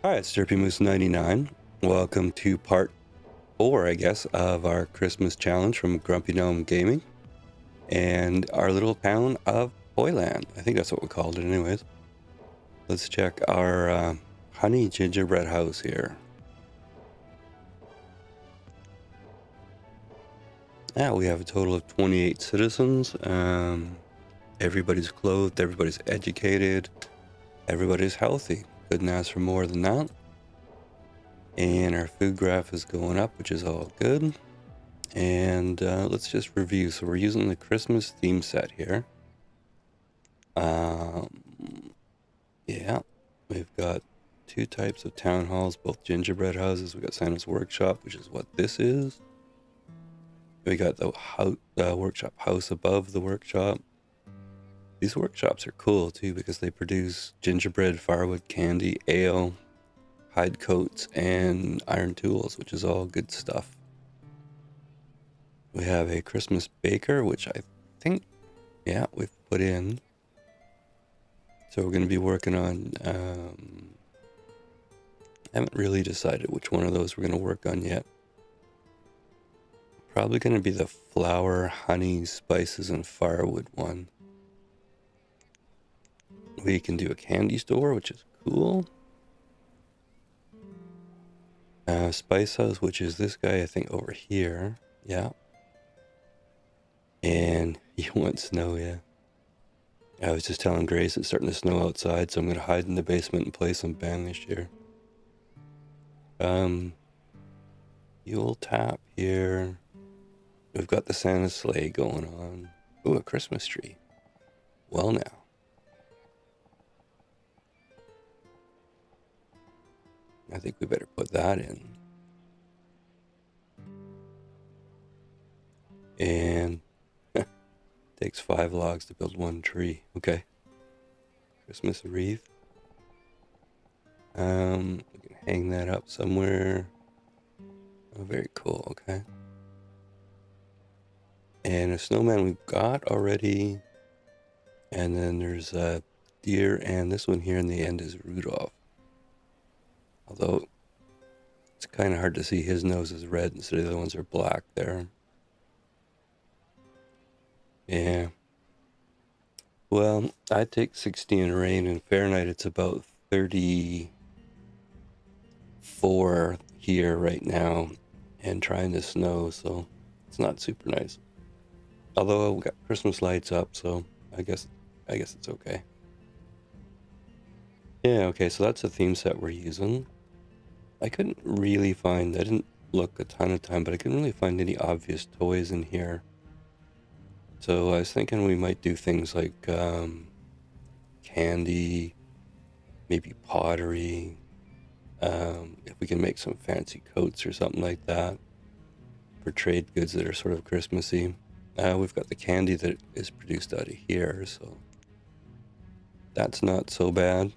Hi, it's DerpyMoose99. Welcome to part 4, I guess, of our Christmas challenge from GrumpyGnome Gaming and our little town of Toyland. I think that's what we called it anyways. Let's check our honey gingerbread house here. Yeah, we have a total of 28 citizens. Everybody's clothed, everybody's educated, everybody's healthy. Couldn't ask for more than that. And our food graph is going up, which is all good. And let's just review. So we're using the Christmas theme set here. Yeah, we've got two types of town halls, both gingerbread houses. We got Santa's Workshop, which is what this is. We got the workshop house above the workshop. These workshops are cool too because they produce gingerbread, firewood, candy, ale, hide coats, and iron tools, which is all good stuff. We have a Christmas baker, which I think, yeah, we've put in. So we're going to be working on, haven't really decided which one of those we're going to work on yet. Probably going to be the flour, honey, spices, and firewood one. We can do a candy store, which is cool. Spice house, which is this guy, I think, over here. Yeah. And you want snow, yeah. I was just telling Grace it's starting to snow outside, so I'm going to hide in the basement and play some Banished here. Yule tap here. We've got the Santa sleigh going on. Ooh, a Christmas tree. Well now. I think we better put that in. And takes 5 logs to build 1 tree. Okay. Christmas wreath. We can hang that up somewhere. Oh, very cool. Okay. And a snowman we've got already. And then there's a deer, and this one here in the end is Rudolph. Although it's kind of hard to see, his nose is red instead of the other ones are black there. Yeah. Well, I take 60 in rain. In Fahrenheit, it's about 34 here right now, and trying to snow, so it's not super nice. Although we got Christmas lights up, so I guess it's okay. Yeah, okay, so that's the theme set we're using. I couldn't really find, I didn't look a ton of time, but I couldn't really find any obvious toys in here. So I was thinking we might do things like candy, maybe pottery, if we can make some fancy coats or something like that for trade goods that are sort of Christmassy. We've got the candy that is produced out of here, so that's not so bad.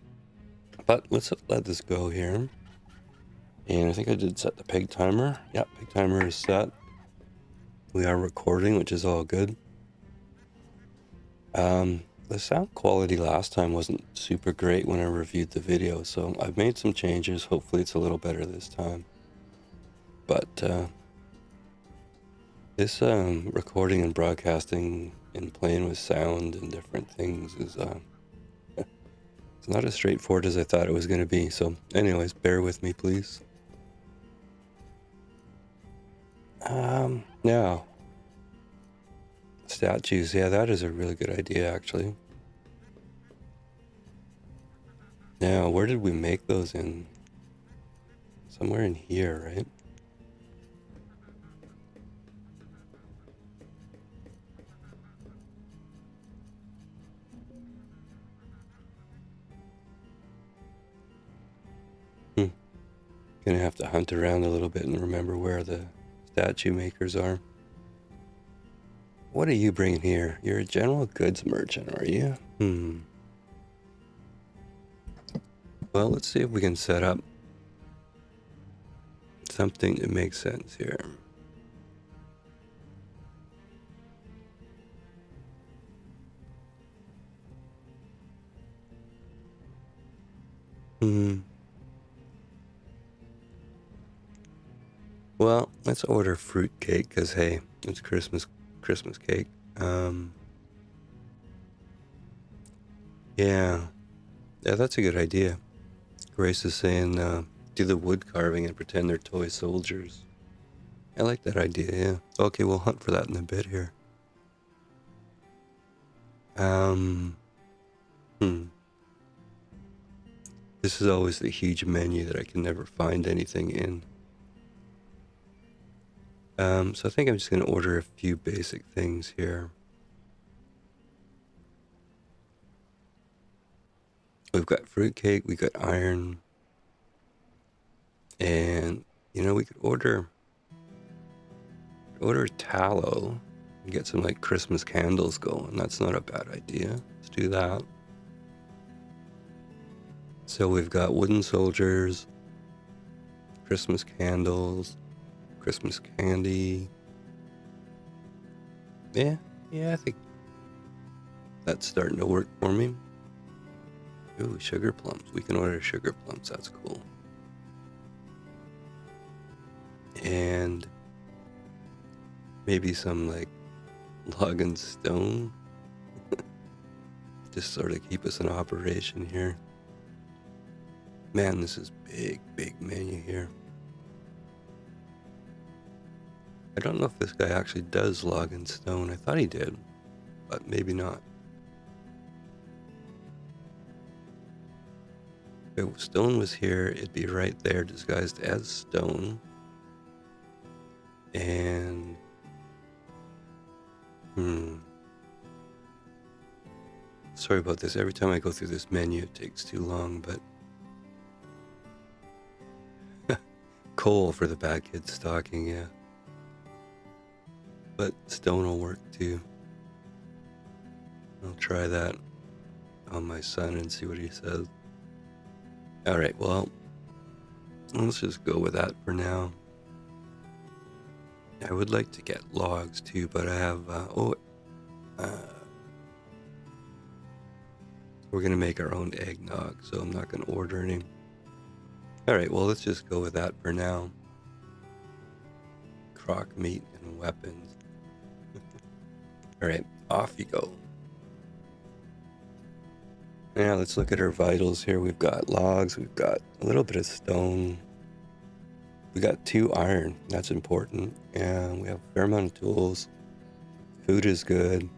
But let's let this go here. And I think I did set the pig timer. Yep, pig timer is set. We are recording, which is all good. The sound quality last time wasn't super great when I reviewed the video, so I've made some changes. Hopefully it's a little better this time. But this recording and broadcasting and playing with sound and different things is it's not as straightforward as I thought it was going to be. So anyways, bear with me, please. Now, statues. Yeah, that is a really good idea, actually. Now, where did we make those in? Somewhere in here, right? Gonna have to hunt around a little bit and remember where the statue makers are. What are you bringing here? You're a general goods merchant, are you? Well, let's see if we can set up something that makes sense here. Well, let's order fruit cake because hey, it's Christmas cake. Yeah, that's a good idea. Grace is saying do the wood carving and pretend they're toy soldiers. I like that idea. Yeah. Okay, we'll hunt for that in a bit here. Um. Hmm. This is always the huge menu that I can never find anything in. So I think I'm just going to order a few basic things here. We've got fruitcake, we got iron, and we could order tallow and get some like Christmas candles going. That's not a bad idea. Let's do that. So we've got wooden soldiers, Christmas candles, Christmas candy. Yeah, I think that's starting to work for me. Ooh, sugar plums. We can order sugar plums. That's cool. And maybe some like log and stone. Just sort of keep us in operation here. Man, this is big menu here. I don't know if this guy actually does log and stone. I thought he did, but maybe not. If stone was here, it'd be right there disguised as stone. And sorry about this. Every time I go through this menu, it takes too long, but coal for the bad kid stocking, yeah. But stone will work too. I'll try that on my son and see what he says. Alright, well, let's just go with that for now. I would like to get logs too, but I have, we're going to make our own eggnog, so I'm not going to order any. Alright, well, let's just go with that for now. Crock meat and weapons. Alright, off you go. Now let's look at our vitals here. We've got logs, we've got a little bit of stone. We got 2 iron, that's important. And we have a fair amount of tools. Food is good.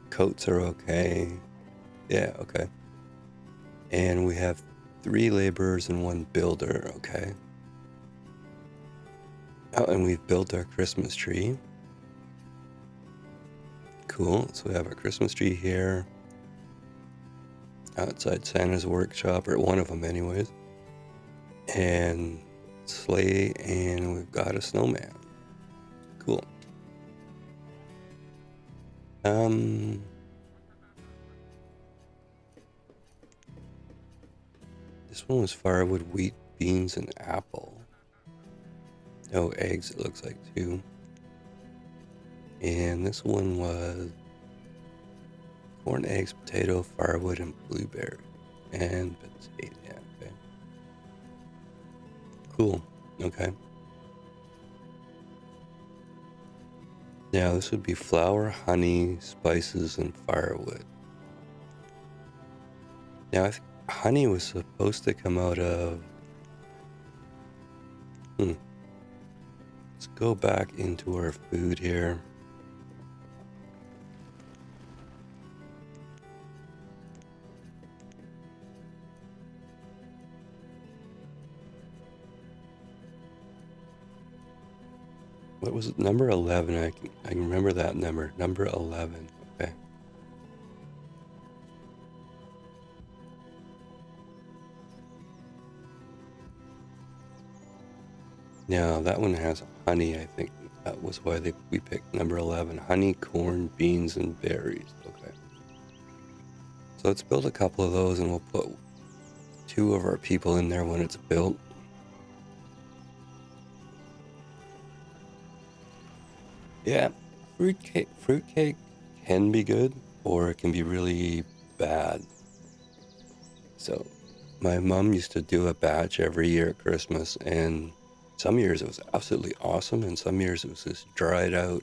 Coats are okay. Yeah, okay. And we have 3 laborers and 1 builder, okay. Oh, and we've built our Christmas tree. Cool, so we have our Christmas tree here. Outside Santa's workshop, or one of them anyways. And sleigh, and we've got a snowman. Cool. This one was firewood, wheat, beans, and apple. Oh, eggs it looks like too. And this one was corn, eggs, potato, firewood, and blueberry. And potato, yeah, okay. Cool, okay. Now this would be flour, honey, spices, and firewood. Now I think honey was supposed to come out of... Let's go back into our food here. What was it? Number 11. I can remember that number. Number 11. Okay. Now that one has honey. I think that was why we picked number 11. Honey, corn, beans, and berries. Okay. So let's build a couple of those, and we'll put 2 of our people in there when it's built. Yeah, fruitcake can be good, or it can be really bad. So, my mom used to do a batch every year at Christmas, and Some years it was absolutely awesome, and some years it was this dried out,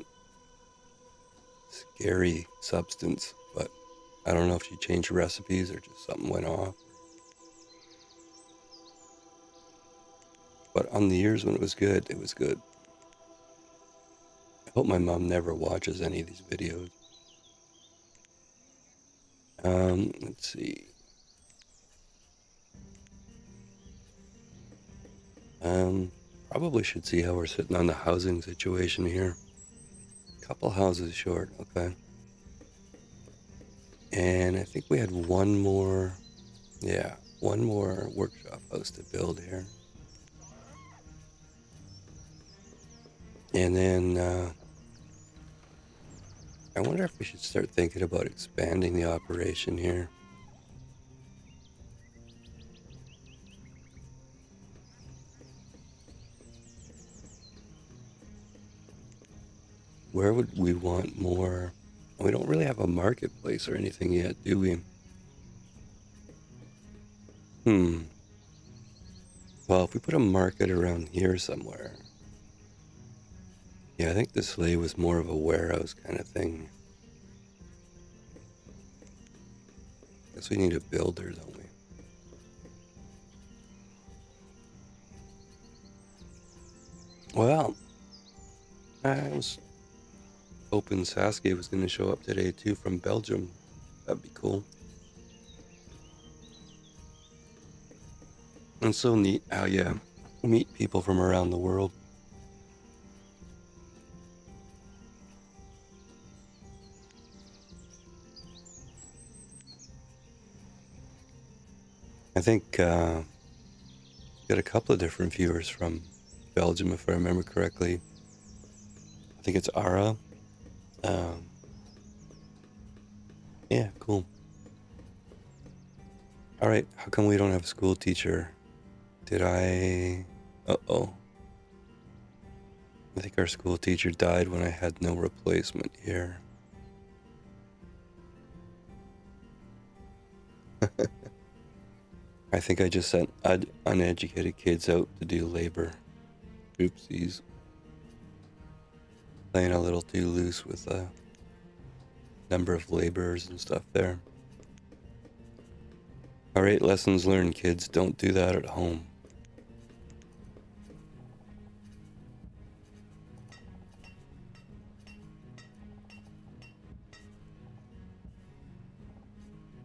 scary substance. But I don't know if she changed recipes or just something went off. But on the years when it was good, it was good. I hope my mom never watches any of these videos. Let's see. Probably should see how we're sitting on the housing situation here. Couple houses short, okay. And I think we had one more, yeah, one more workshop house to build here. And then I wonder if we should start thinking about expanding the operation here. Where would we want more? We don't really have a marketplace or anything yet, do we? Well, if we put a market around here somewhere. Yeah, I think the sleigh was more of a warehouse kind of thing. Guess we need a builder, don't we? Well, I was hoping Saskia was going to show up today too from Belgium. That'd be cool. And so neat how you meet people from around the world. I think got a couple of different viewers from Belgium, if I remember correctly. I think it's Ara. Um, yeah, cool. All right, how come we don't have a school teacher? Did I? Uh-oh. I think our school teacher died when I had no replacement here. I think I just sent uneducated kids out to do labor. Oopsies. Playing a little too loose with a number of laborers and stuff there. All right, lessons learned, kids. Don't do that at home.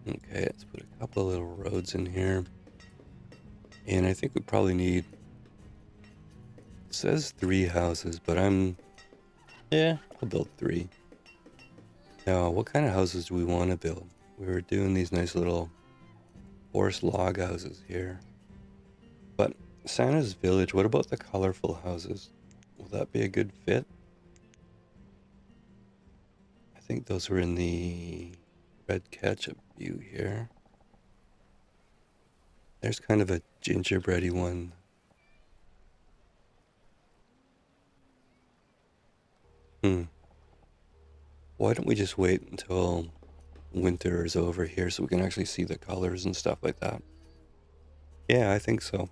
Okay, let's put a couple of little roads in here. And I think we probably need, it says 3 houses, but I'll build 3. Now, what kind of houses do we want to build? We were doing these nice little forest log houses here. But Santa's Village, what about the colorful houses? Will that be a good fit? I think those were in the red ketchup view here. There's kind of a gingerbready one. Why don't we just wait until winter is over here so we can actually see the colors and stuff like that? Yeah, I think so.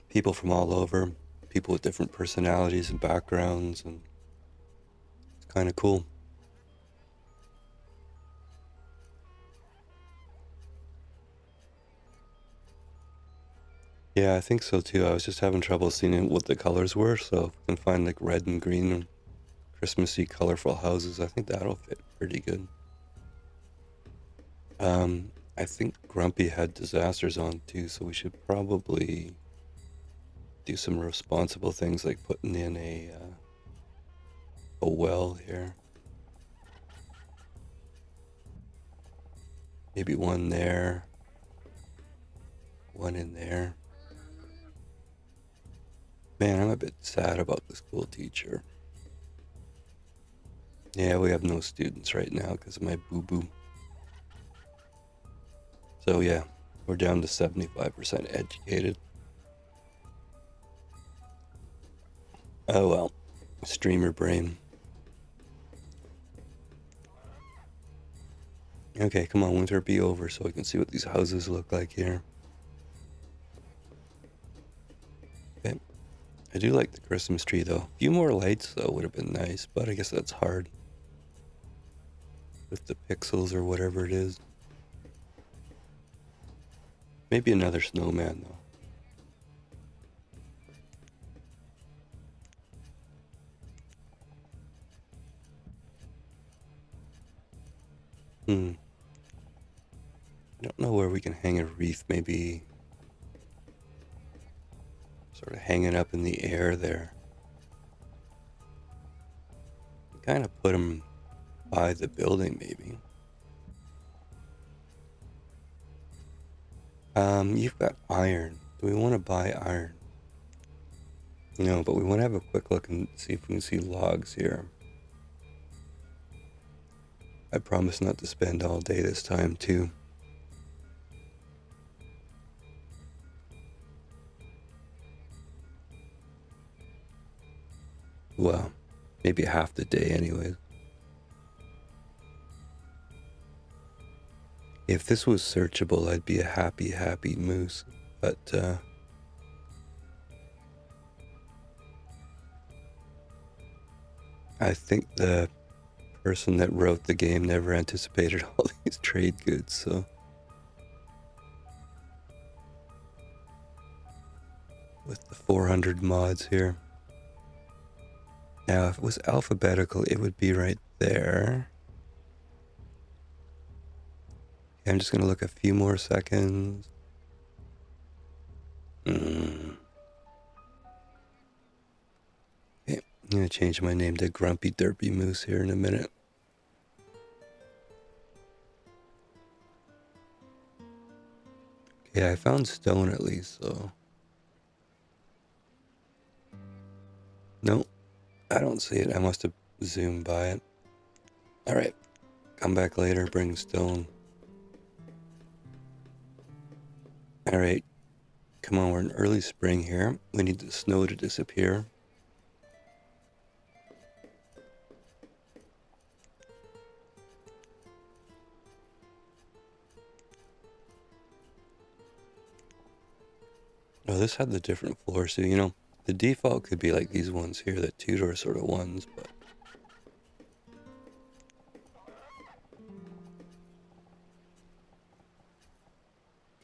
People from all over, people with different personalities and backgrounds, and it's kind of cool. Yeah, I think so too. I was just having trouble seeing what the colors were, so if we can find like red and green and Christmassy colorful houses, I think that'll fit pretty good. I think Grumpy had disasters on too, so we should probably do some responsible things like putting in a well here. Maybe one there, one in there. Man, I'm a bit sad about the school teacher. Yeah, we have no students right now because of my boo-boo. So yeah, we're down to 75% educated. Oh well, streamer brain. Okay, come on, winter be over so we can see what these houses look like here. I do like the Christmas tree though. A few more lights though would have been nice, but I guess that's hard with the pixels or whatever it is. Maybe another snowman though. I don't know where we can hang a wreath. Maybe sort of hanging up in the air there. Kind of put them by the building maybe. You've got iron. Do we want to buy iron? No, but we want to have a quick look and see if we can see logs here. I promise not to spend all day this time too. Well, maybe half the day anyways. If this was searchable, I'd be a happy, happy moose. But, I think the person that wrote the game never anticipated all these trade goods, so. With the 400 mods here. Now, if it was alphabetical, it would be right there. Okay, I'm just going to look a few more seconds. Okay, I'm going to change my name to Grumpy Derpy Moose here in a minute. Okay, I found stone at least, so. Nope, I don't see it. I must have zoomed by it. Alright, come back later, bring stone. Alright, come on, we're in early spring here. We need the snow to disappear. Oh, this had the different floors, so you know, the default could be like these ones here, the two-door sort of ones, but.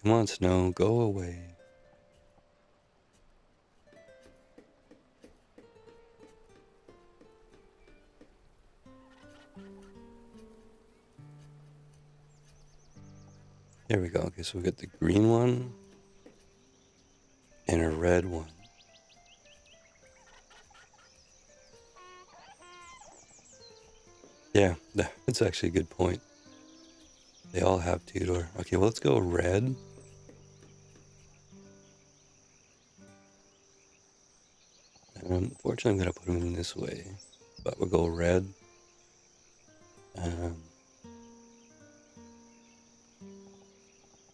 Come on, snow, go away. There we go. Okay, so we got the green one and a red one. Yeah, that's actually a good point. They all have two-door. Okay, well, let's go red. Unfortunately, I'm going to put them in this way, but we'll go red. I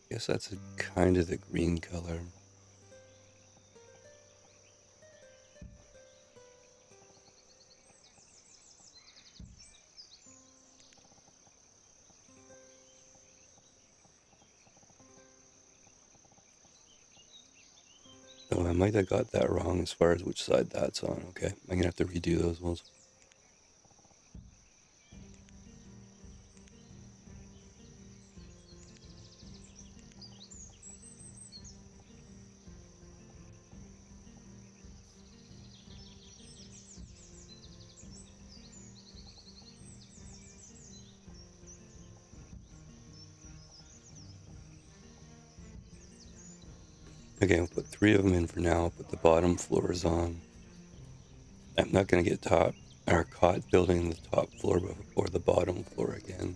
guess that's kind of the green color. Oh, I might have got that wrong as far as which side that's on. Okay, I'm going to have to redo those ones. Okay, I'll put 3 of them in for now. I'll put the bottom floors on. I'm not going to get caught building the top floor before the bottom floor again.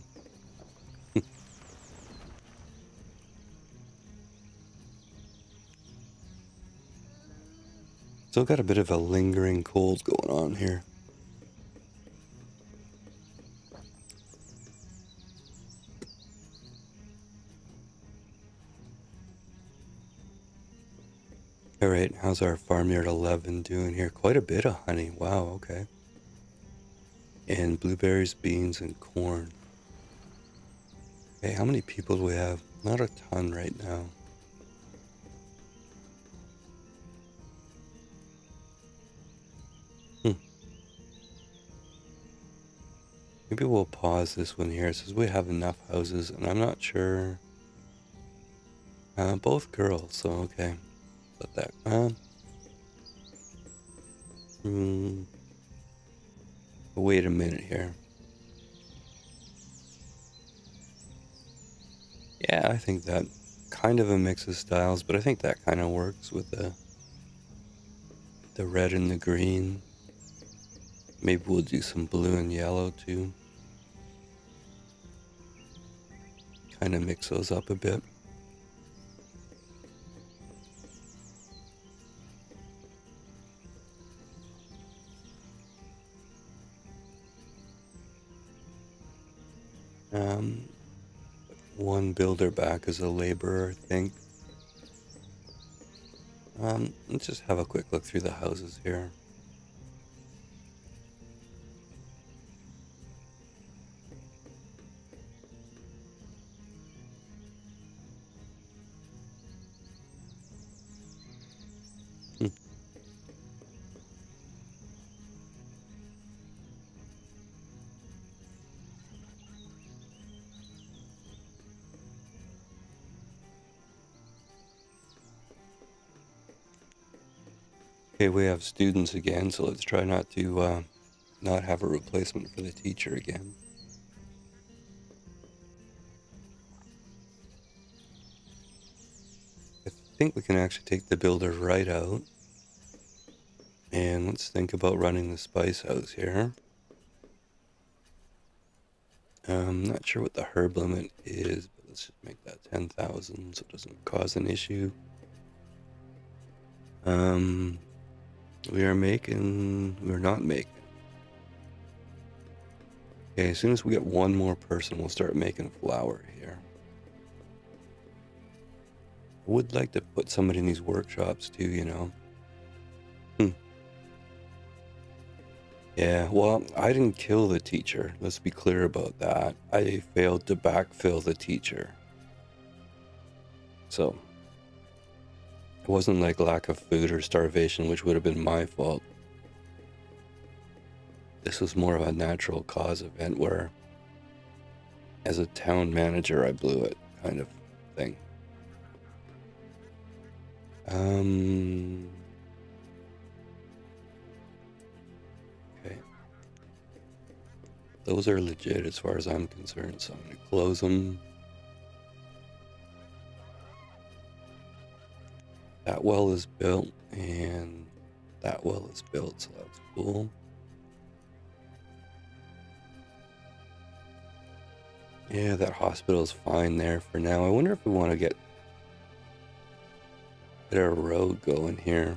Still got a bit of a lingering cold going on here. Alright, how's our farmyard 11 doing here? Quite a bit of honey. Wow, okay. And blueberries, beans, and corn. Okay, how many people do we have? Not a ton right now. Maybe we'll pause this one here. It says we have enough houses, and I'm not sure. Both girls, so okay. Let that. Wait a minute here. Yeah, I think that kind of a mix of styles, but I think that kind of works with the red and the green. Maybe we'll do some blue and yellow too. Kind of mix those up a bit. One builder back as a laborer, I think. Let's just have a quick look through the houses here. Okay, we have students again, so let's try not to not have a replacement for the teacher again. I think we can actually take the builder right out. And let's think about running the spice house here. I'm not sure what the herb limit is, but let's just make that 10,000 so it doesn't cause an issue. We're not making. Okay, as soon as we get one more person, we'll start making flour here. I would like to put somebody in these workshops too, you know. Yeah, well, I didn't kill the teacher. Let's be clear about that. I failed to backfill the teacher. So, it wasn't like lack of food or starvation, which would have been my fault. This was more of a natural cause event where, as a town manager, I blew it kind of thing. Okay. Those are legit as far as I'm concerned, so I'm going to close them. That well is built, and that well is built, so that's cool. Yeah, that hospital is fine there for now. I wonder if we want to get a road going here.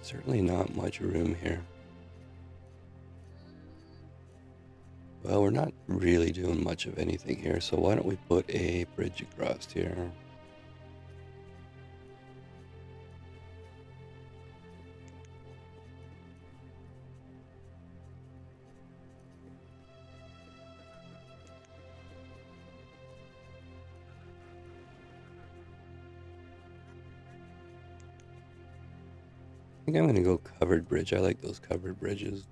Certainly not much room here. Well, we're not really doing much of anything here, so why don't we put a bridge across here? I think I'm going to go covered bridge. I like those covered bridges.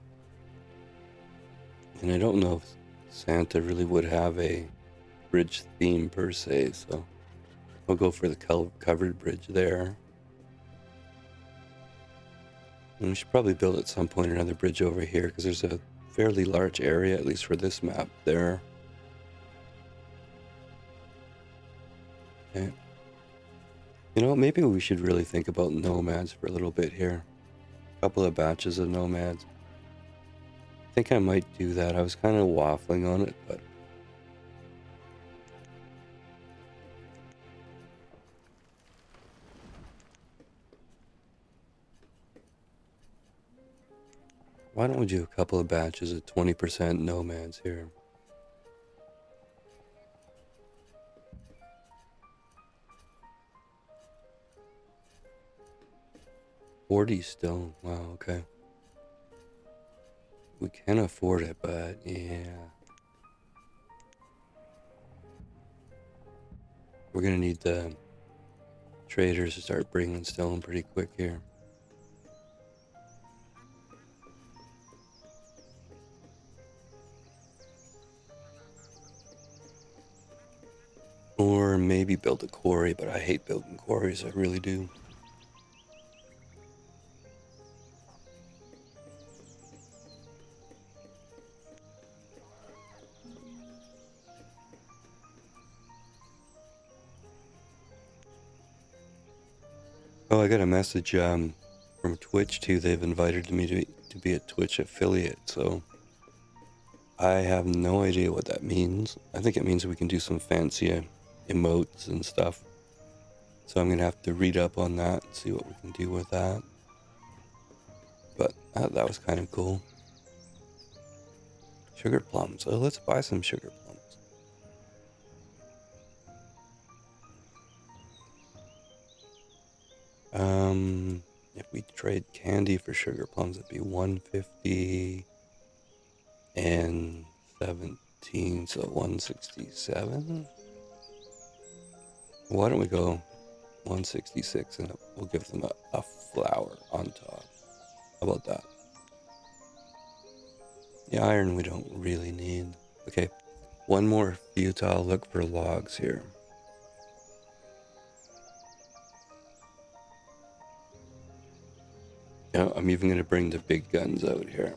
And I don't know if Santa really would have a bridge theme per se, so I'll go for the covered bridge there. And we should probably build at some point another bridge over here because there's a fairly large area, at least for this map, there. Okay. You know, maybe we should really think about nomads for a little bit here. A couple of batches of nomads. I think I might do that. I was kind of waffling on it, but why don't we do a couple of batches of 20% nomads here? $40 stone. Wow, okay. We can afford it, but yeah. We're gonna need the traders to start bringing stone pretty quick here. Or maybe build a quarry, but I hate building quarries, I really do. Oh, I got a message from Twitch too. They've invited me to be a Twitch affiliate, so I have no idea what that means. I think it means we can do some fancy emotes and stuff. So I'm going to have to read up on that and see what we can do with that. But that was kind of cool. Sugar plums. Oh, let's buy some sugar plums. If we trade candy for sugar plums, it'd be 150 and 17, so 167. Why don't we go 166 and we'll give them a flower on top. How about that? Yeah, iron we don't really need. Okay, one more futile look for logs here. Yeah, I'm even going to bring the big guns out here.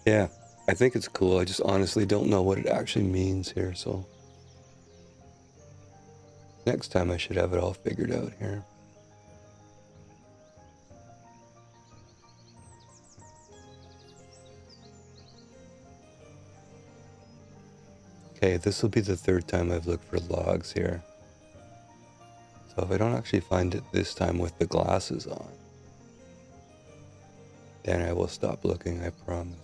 Yeah, I think it's cool. I just honestly don't know what it actually means here, so next time I should have it all figured out here. Okay, this will be the third time I've looked for logs here. So if I don't actually find it this time with the glasses on, then I will stop looking, I promise.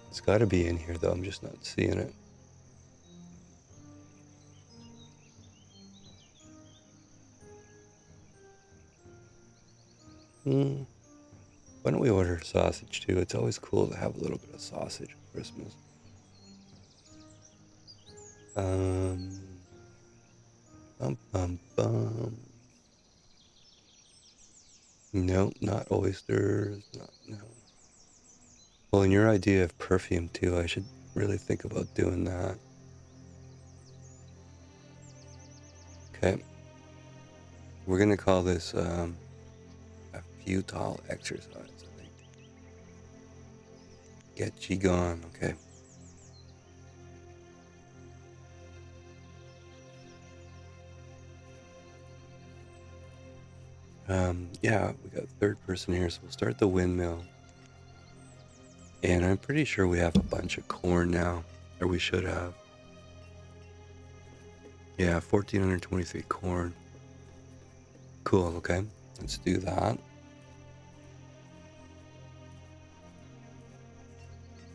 It's got to be in here though, I'm just not seeing it. Why don't we order sausage too? It's always cool to have a little bit of sausage at Christmas. Bum, bum, bum. No, not oysters. No. Well, in your idea of perfume too, I should really think about doing that. Okay. We're gonna call this a futile exercise, I think. Get ye gone, okay. Yeah, we got third person here, so we'll start the windmill. And I'm pretty sure we have a bunch of corn now, or we should have. Yeah, 1,423 corn. Cool, okay. Let's do that.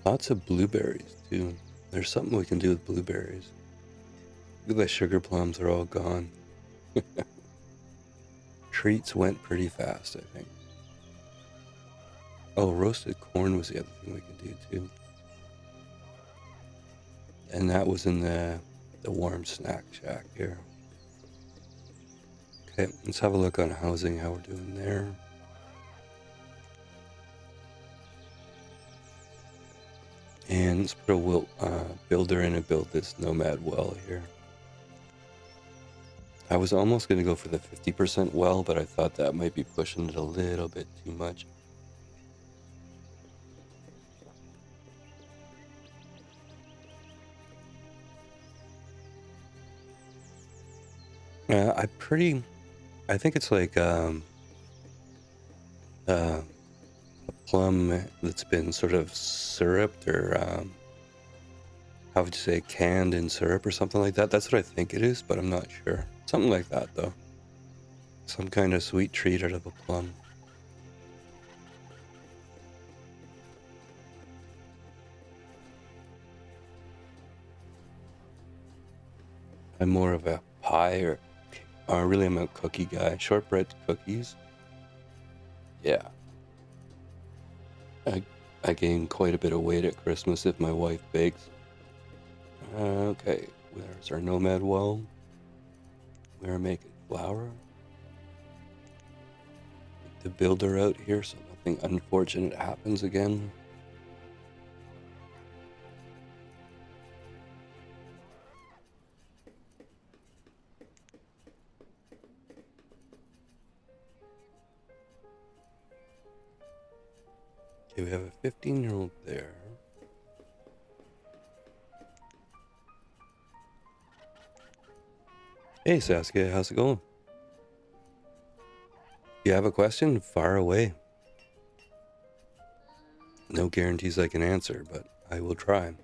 Lots of blueberries, too. There's something we can do with blueberries. Look at the sugar plums are all gone. Treats went pretty fast, I think. Oh, roasted corn was the other thing we could do, too. And that was in the warm snack shack here. Okay, let's have a look on housing, how we're doing there. And let's put a builder in and build this nomad well here. I was almost going to go for the 50% well, but I thought that might be pushing it a little bit too much. I think it's like a plum that's been sort of syruped or how would you say, canned in syrup or something like that. That's what I think it is, but I'm not sure. Something like that though. Some kind of sweet treat out of a plum. I'm more of a pie or really I'm a cookie guy. Shortbread cookies. Yeah. I gain quite a bit of weight at Christmas if my wife bakes. Okay, there's our nomad well. We're making flour. Get the builder out here so nothing unfortunate happens again. Okay, we have a 15-year-old there. Hey Saskia, how's it going? You have a question? Fire away. No guarantees I can answer, but I will try.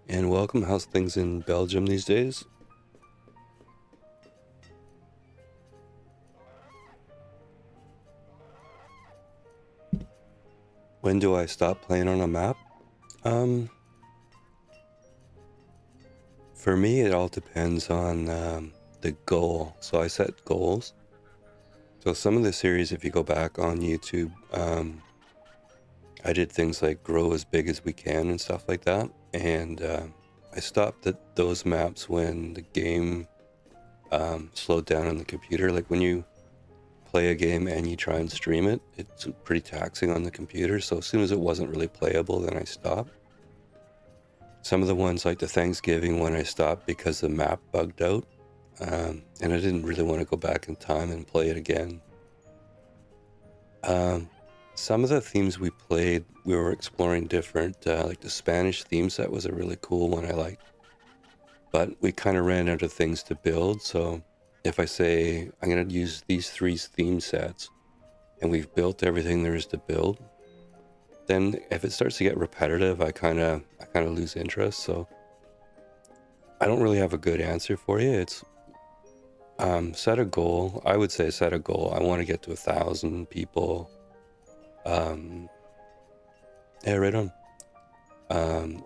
And welcome. How's things in Belgium these days? When do I stop playing on a map? For me, it all depends on the goal. So I set goals. So some of the series, if you go back on YouTube, I did things like grow as big as we can and stuff like that. And I stopped at those maps when the game slowed down on the computer. Like when you play a game and you try and stream it, it's pretty taxing on the computer. So as soon as it wasn't really playable, then I stopped. Some of the ones like the Thanksgiving one I stopped because the map bugged out. And I didn't really want to go back in time and play it again. Some of the themes we played, we were exploring different, like the Spanish theme set was a really cool one I liked. But we kind of ran out of things to build, so if I say I'm going to use these three theme sets and we've built everything there is to build, then if it starts to get repetitive, I kind of lose interest. So I don't really have a good answer for you. It's set a goal. I would say set a goal. I want to get to 1,000 people. Yeah, right on.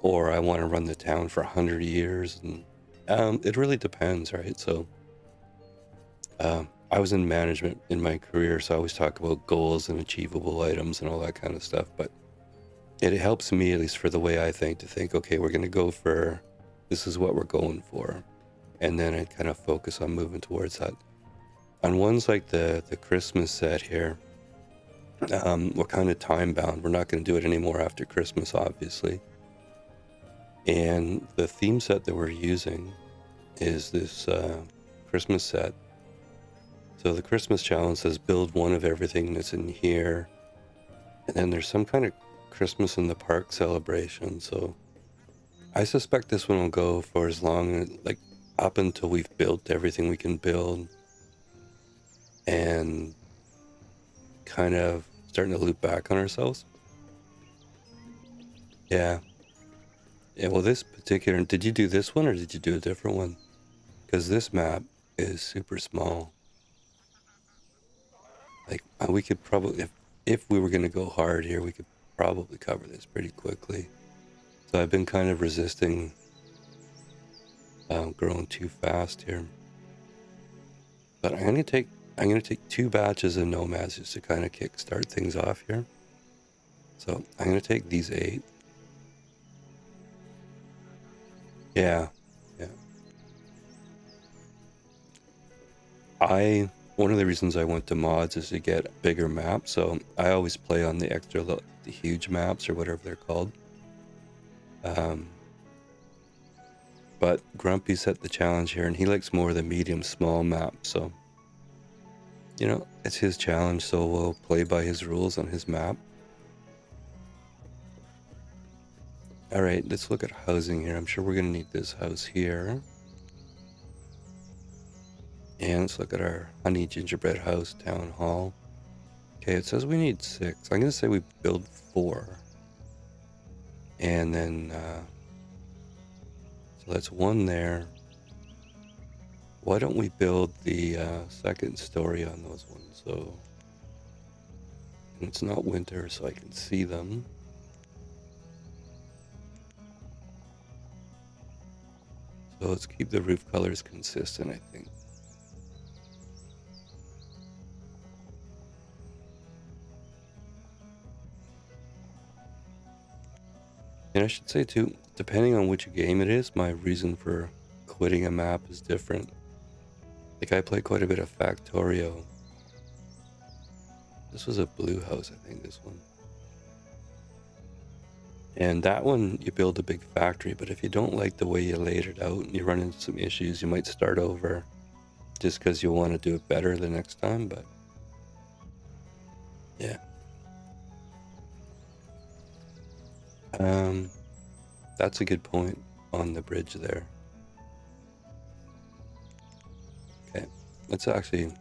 Or I want to run the town for 100 years, and it really depends, right? So I was in management in my career, so I always talk about goals and achievable items and all that kind of stuff. But it helps me, at least for the way I think, to think, okay, we're going to go for, this is what we're going for. And then I kind of focus on moving towards that. On ones like the Christmas set here, we're kind of time bound. We're not going to do it anymore after Christmas, obviously. And the theme set that we're using is this Christmas set. So the Christmas challenge says build one of everything that's in here. And then there's some kind of Christmas in the park celebration. So I suspect this one will go for as long, like up until we've built everything we can build. And kind of starting to loop back on ourselves. Yeah. Yeah, well, this particular, did you do this one or did you do a different one? Because this map is super small. Like we could probably, if we were going to go hard here, we could probably cover this pretty quickly. So I've been kind of resisting growing too fast here. But I'm gonna take 2 batches of nomads just to kind of kickstart things off here. So I'm gonna take these 8. Yeah, yeah. One of the reasons I went to mods is to get bigger maps. So I always play on the extra, the huge maps or whatever they're called. But Grumpy set the challenge here, and he likes more of the medium small map. So, you know, it's his challenge, so we'll play by his rules on his map. All right, let's look at housing here. I'm sure we're gonna need this house here. And let's look at our honey gingerbread house town hall. Okay, it says we need 6. I'm gonna say we build 4. And then, so that's 1 there. Why don't we build the second story on those ones? So, and it's not winter, so I can see them. So let's keep the roof colors consistent, I think. And I should say too, depending on which game it is, my reason for quitting a map is different. Like I play quite a bit of Factorio. This was a blue house, I think, this one. And that one, you build a big factory, but if you don't like the way you laid it out and you run into some issues, you might start over. just because you'll want to do it better the next time, but yeah. That's a good point on the bridge there. Okay, let's actually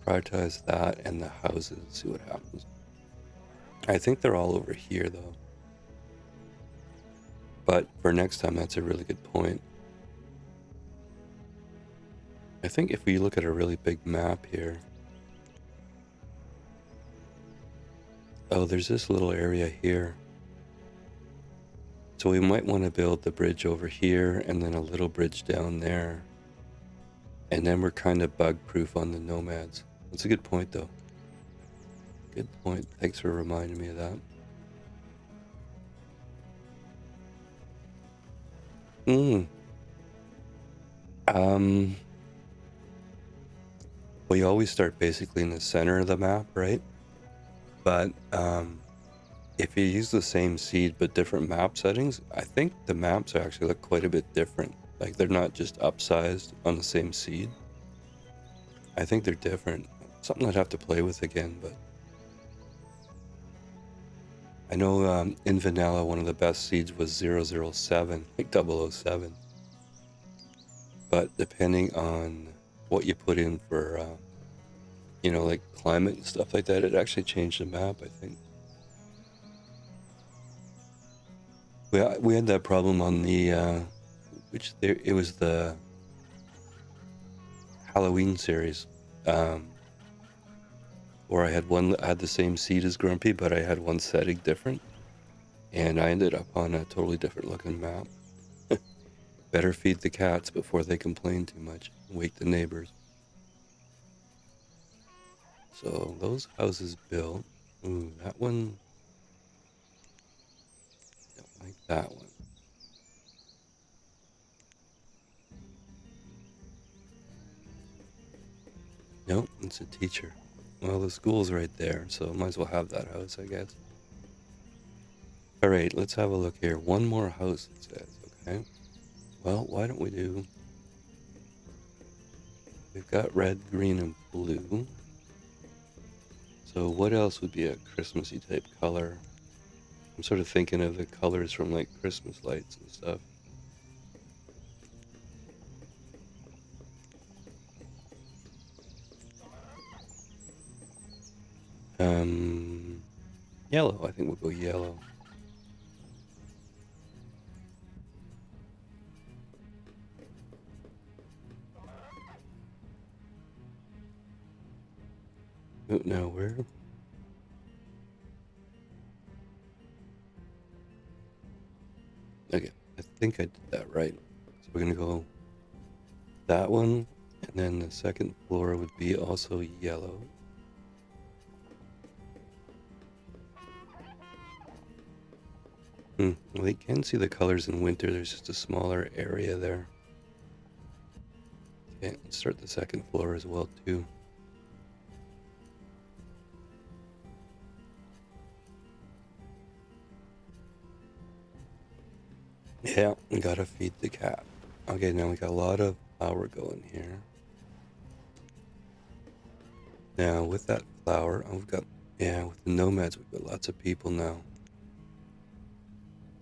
prioritize that and the houses, see what happens. I think they're all over here though. But for next time, that's a really good point. I think if we look at a really big map here. Oh, there's this little area here. So we might want to build the bridge over here and then a little bridge down there. And then we're kind of bug proof on the nomads. That's a good point though. Good point. Thanks for reminding me of that. We always start basically in the center of the map, right? But if you use the same seed but different map settings, I think the maps actually look quite a bit different. Like they're not just upsized on the same seed. I think they're different. Something I'd have to play with again, but I know in vanilla one of the best seeds was 007, like 007. But depending on what you put in for, you know, like climate and stuff like that, it actually changed the map, I think. We had that problem on the, it was the Halloween series, where I had the same seed as Grumpy, but I had one setting different, and I ended up on a totally different looking map. Better feed the cats before they complain too much and wake the neighbors. So those houses built. Ooh, that one. Don't like that one. Nope, it's a teacher. Well, the school's right there, so might as well have that house, I guess. All right, let's have a look here. One more house, it says. Okay. Well, why don't we do... We've got red, green, and blue. So what else would be a Christmassy type color? I'm sort of thinking of the colors from like Christmas lights and stuff. Yellow. I think we'll go yellow. Oh, now where? Okay, I think I did that right. So we're gonna go that one, and then the second floor would be also yellow. Well, you can see the colors in winter. There's just a smaller area there. Okay, let's start the second floor as well too. Yeah, we gotta feed the cat. Okay, now we got a lot of flour going here. Now with that flour, we've got, yeah, with the nomads, we've got lots of people now.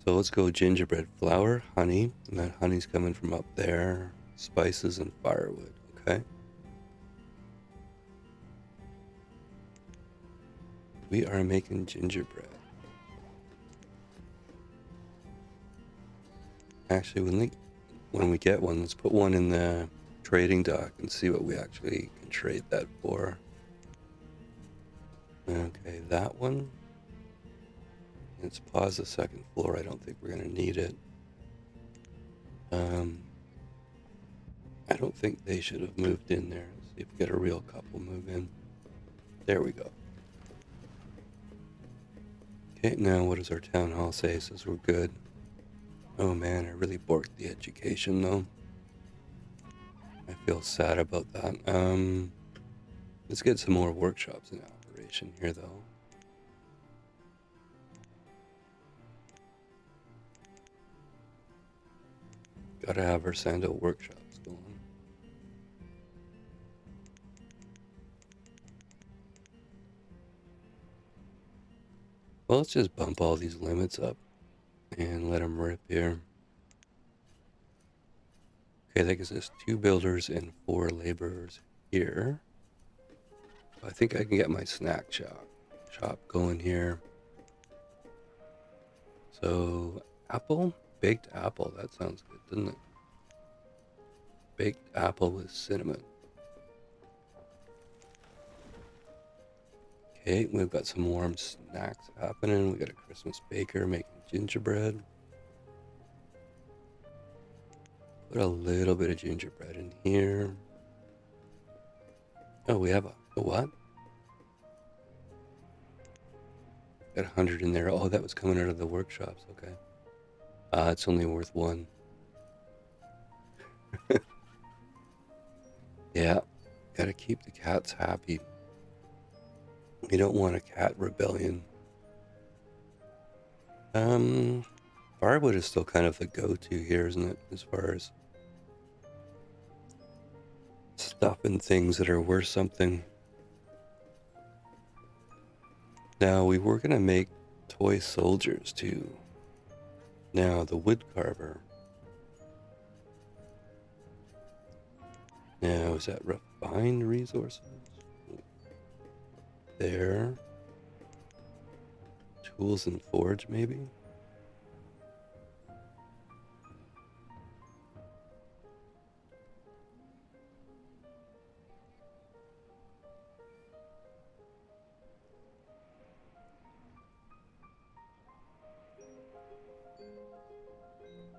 So let's go gingerbread, flour, honey, and that honey's coming from up there, spices and firewood, okay? We are making gingerbread. Actually, when we get one, let's put one in the trading dock and see what we actually can trade that for. Okay, that one. Let's pause the second floor. I don't think we're gonna need it. I don't think they should have moved in there. Let's see if we get a real couple move in. There we go. Okay, now what does our town hall say? It says we're good. Oh man, I really borked the education though. I feel sad about that. Let's get some more workshops in operation here though. Gotta have our Sando workshops going. Well, let's just bump all these limits up and let them rip here. Okay, that gives us 2 builders and 4 laborers here. I think I can get my snack shop going here. So, apple? Baked apple. That sounds good, doesn't it? Baked apple with cinnamon. Okay, we've got some warm snacks happening. We got a Christmas baker making gingerbread. Put a little bit of gingerbread in here. Oh, we have a what? Got 100 in there. Oh, that was coming out of the workshops. Okay. It's only worth 1. Yeah, gotta keep the cats happy. We don't want a cat rebellion. Firewood is still kind of the go-to here, isn't it? As far as stuff and things that are worth something. Now, we were gonna make toy soldiers too. Now, the wood carver. Now, is that refined resources? There. Tools and forge, maybe?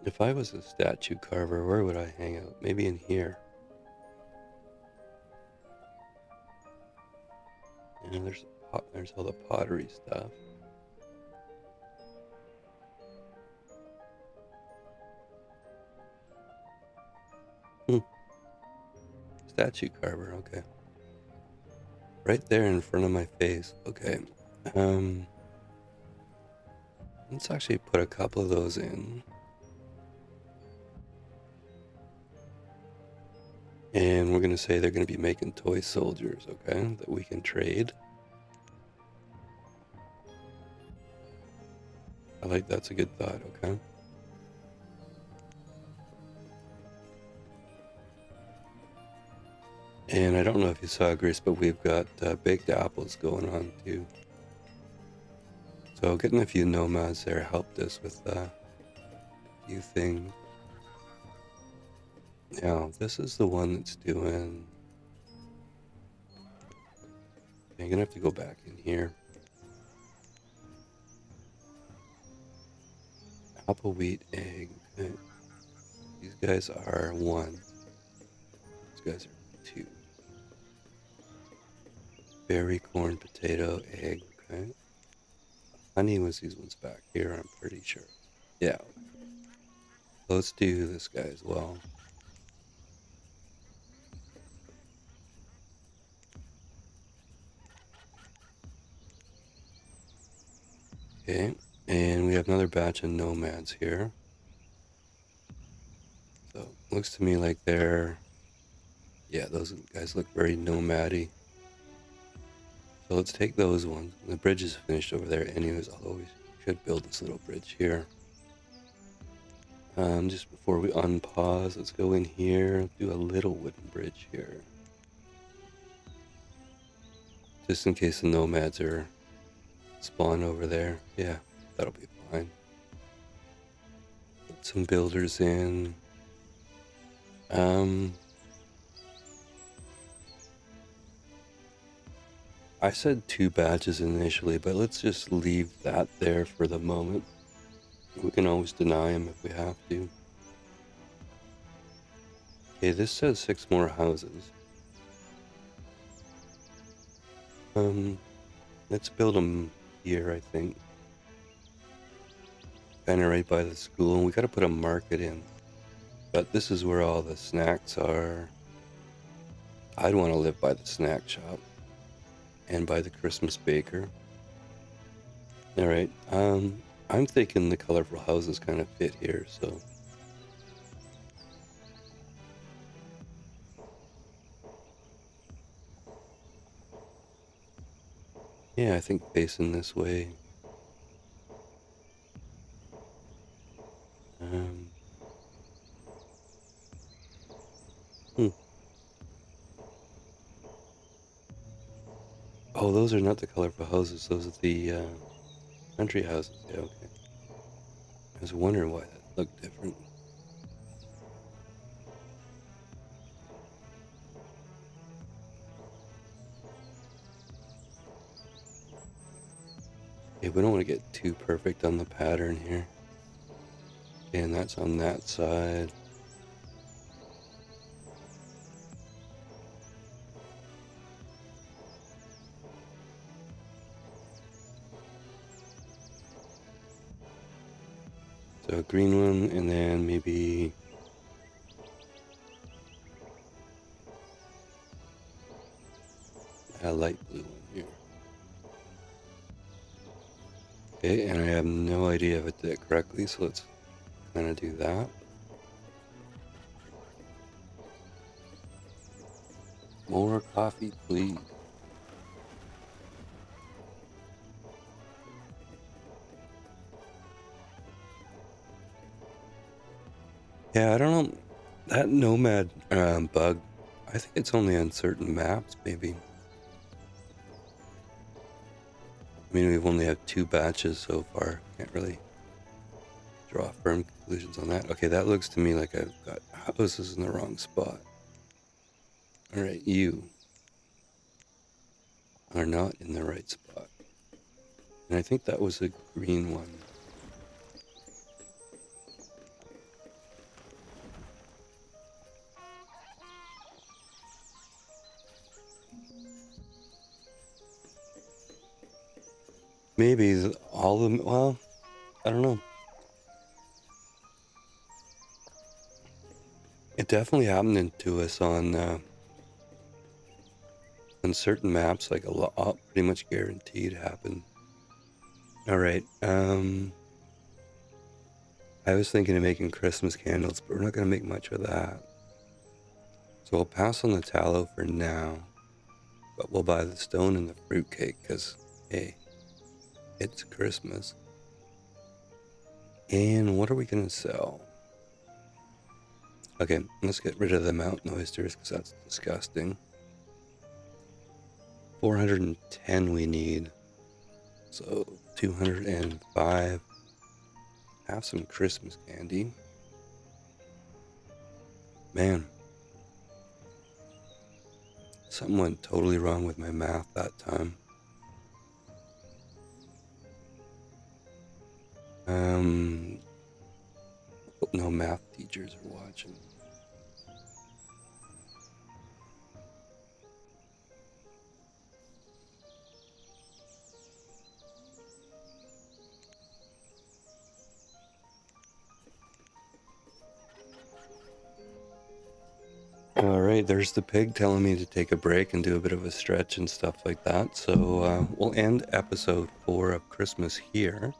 If I was a statue carver, where would I hang out? Maybe in here. And there's all the pottery stuff. Statue carver, okay. Right there in front of my face. Okay. Let's actually put a couple of those in. And we're gonna say they're gonna be making toy soldiers, okay? That we can trade. I like that's a good thought, okay? And I don't know if you saw, Grace, but we've got baked apples going on too. So getting a few nomads there helped us with a few things. Now, this is the one that's doing... I'm gonna have to go back in here. Apple, wheat, egg. Okay. These guys are 1. These guys are 2. Berry, corn, potato, egg. Okay. Honey was these ones back here, I'm pretty sure. Yeah. Let's do this guy as well. Okay. And we have another batch of nomads here. So looks to me like they're... Yeah, those guys look very nomad-y. So let's take those ones. The bridge is finished over there anyways, although we should build this little bridge here. Just before we unpause, let's go in here, do a little wooden bridge here. Just in case the nomads are spawn over there. Yeah, that'll be fine. Put some builders in. I said 2 batches initially, but let's just leave that there for the moment. We can always deny them if we have to. Okay, this says 6 more houses. Let's build them here, I think. Kind of right by the school, and we gotta put a market in. But this is where all the snacks are. I'd want to live by the snack shop and by the Christmas baker. All right, I'm thinking the colorful houses kind of fit here, so. Yeah, I think facing this way. Oh, those are not the colorful houses. Those are the country houses. Yeah, okay. I was wondering why that looked different. Okay, we don't want to get too perfect on the pattern here. Okay, and that's on that side. So a green one, and then maybe a light blue one here. Okay, and I have no idea if it did it correctly, so let's kind of do that. More coffee, please. Yeah, I don't know. That nomad bug, I think it's only on certain maps, maybe. I mean, we've only had 2 batches so far. Can't really draw firm conclusions on that. Okay, that looks to me like I've got houses in the wrong spot. All right, you are not in the right spot. And I think that was a green one. Maybe all of them, well, I don't know. It definitely happened to us on certain maps, like a lot, pretty much guaranteed happened. All right, I was thinking of making Christmas candles, but we're not going to make much of that. So I'll pass on the tallow for now, but we'll buy the stone and the fruitcake because, hey, it's Christmas. And what are we going to sell? Okay, let's get rid of the mountain oysters because that's disgusting. 410 we need. So 205. Have some Christmas candy. Man, something went totally wrong with my math that time. Hope no math teachers are watching. All right, there's the pig telling me to take a break and do a bit of a stretch and stuff like that. So we'll end episode 4 of Christmas here.